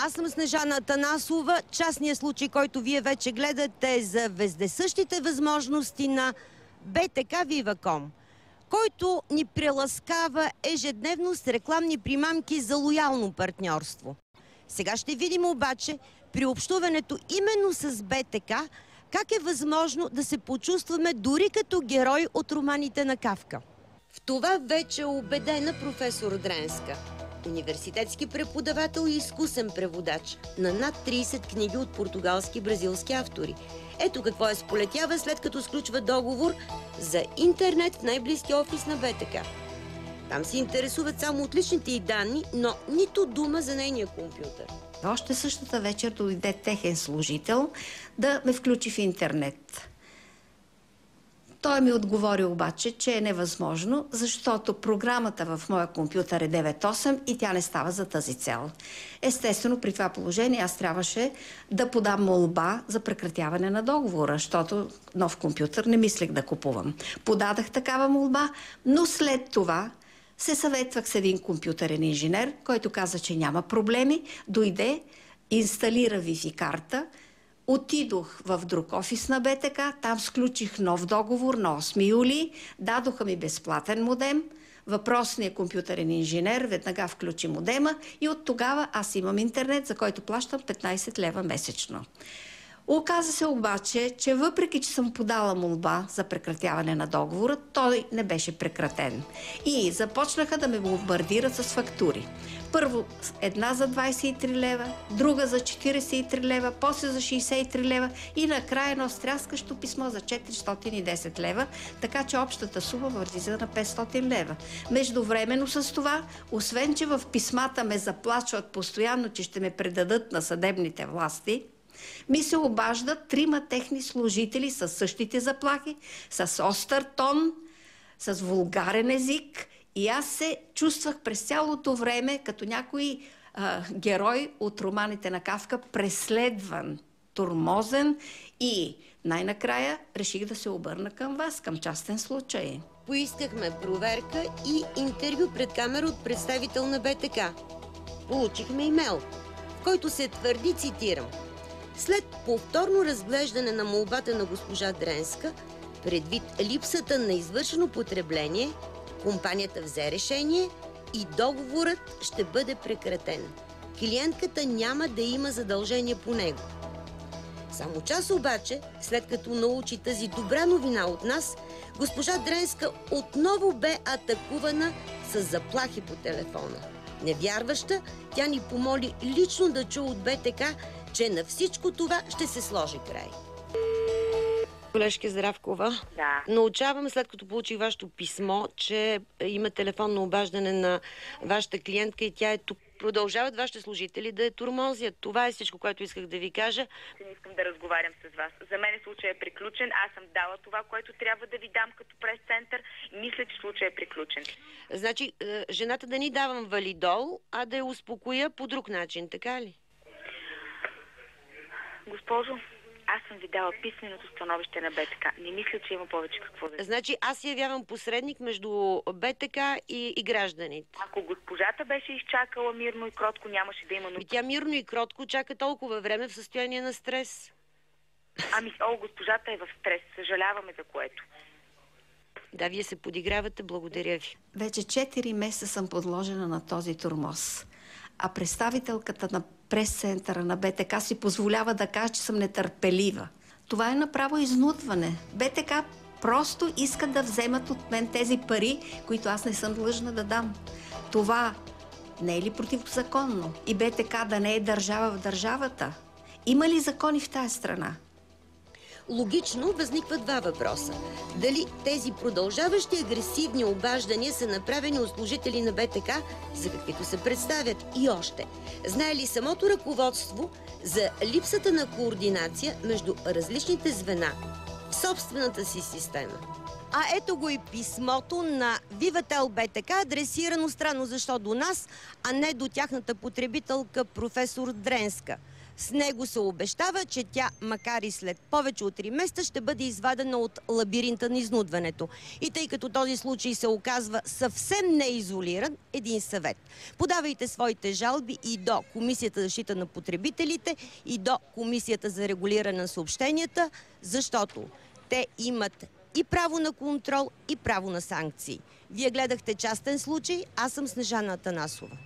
Аз съм Снежана Атанасова. Частният случай, който вие вече гледате, е за вездесъщите възможности на БТК Viva.com, който ни преласкава ежедневно с рекламни примамки за лоялно партньорство. Сега ще видим обаче при общуването именно с БТК как е възможно да се почувстваме дори като герой от романите на Кафка. В това вече е убедена професор Дренска. Университетски преподавател и изкусен преводач на над 30 книги от португалски и бразилски автори. Ето какво я сполетява, след като сключва договор за интернет в най-близкия офис на БТК. Там се интересуват само от личните й данни, но нито дума за нейния компютър. Още същата вечер дойде техен служител да ме включи в интернет. Той ми отговори обаче, че е невъзможно, защото програмата в моя компютър е 9.8 и тя не става за тази цел. Естествено, при това положение аз трябваше да подам молба за прекратяване на договора, защото нов компютър не мислех да купувам. Подадах такава молба, но след това се съветвах с един компютърен инженер, който каза, че няма проблеми, дойде, инсталира Wi-Fi карта. Отидох в друг офис на БТК, там сключих нов договор на 8 юли, дадоха ми безплатен модем, въпросният компютърен инженер веднага включи модема и от тогава аз имам интернет, за който плащам 15 лева месечно. Оказа се обаче, че въпреки, че съм подала молба за прекратяване на договора, той не беше прекратен. И започнаха да ме бомбардират с фактури. Първо една за 23 лева, друга за 43 лева, после за 63 лева и накрая едно стряскащо писмо за 410 лева, така че общата сума възлиза на 500 лева. Междувременно с това, освен че в писмата ме заплашват постоянно, че ще ме предадат на съдебните власти, ми се обаждат 3 техни служители с същите заплахи, с остър тон, с вулгарен език и аз се чувствах през цялото време като някой герой от романите на Кафка, преследван, тормозен и най-накрая реших да се обърна към вас, към частен случай. Поискахме проверка и интервю пред камера от представител на БТК. Получихме имейл, в който се твърди, цитирам: след повторно разглеждане на молбата на госпожа Дренска, предвид липсата на извършено потребление, компанията взе решение и договорът ще бъде прекратен. Клиентката няма да има задължение по него. Само час обаче, след като научи тази добра новина от нас, госпожа Дренска отново бе атакувана с заплахи по телефона. Невярваща, тя ни помоли лично да чу от БТК, че на всичко това ще се сложи край. Колежке Здравкова, да. Научавам, след като получих вашето писмо, че има телефонно обаждане на вашата клиентка и тя е тук. Продължават вашите служители да я тормозят. Това е всичко, което исках да ви кажа. Не искам да разговарям с вас. За мен случай е приключен. Аз съм дала това, което трябва да ви дам като прес-център. Мисля, че случай е приключен. Значи, жената да ни давам валидол, а да я успокоя по друг начин, така ли? Госпожо, аз съм ви дала писменото становище на БТК. Не мисля, че има повече какво да... Значи аз се явявам посредник между БТК и гражданите. Ако госпожата беше изчакала мирно и кротко, нямаше да има... Тя мирно и кротко чака толкова време в състояние на стрес. Госпожата е в стрес. Съжаляваме за което. Да, вие се подигравате. Благодаря ви. Вече 4 месеца съм подложена на този тормоз. А представителката на прес-центъра на БТК си позволява да каже, че съм нетърпелива. Това е направо изнудване. БТК просто искат да вземат от мен тези пари, които аз не съм длъжна да дам. Това не е ли противозаконно? И БТК да не е държава в държавата? Има ли закони в тази страна? Логично възникват 2 въпроса. Дали тези продължаващи агресивни обаждания са направени от служители на БТК, за каквито се представят? И още, знае ли самото ръководство за липсата на координация между различните звена в собствената си система? А ето го и писмото на Vivatel БТК, адресирано странно защо до нас, а не до тяхната потребителка професор Дренска. С него се обещава, че тя, макар и след повече от 3 месеца, ще бъде извадена от лабиринта на изнудването. И тъй като този случай се оказва съвсем неизолиран, един съвет. Подавайте своите жалби и до Комисията за защита на потребителите, и до Комисията за регулиране на съобщенията, защото те имат и право на контрол, и право на санкции. Вие гледахте частен случай, аз съм Снежана Атанасова.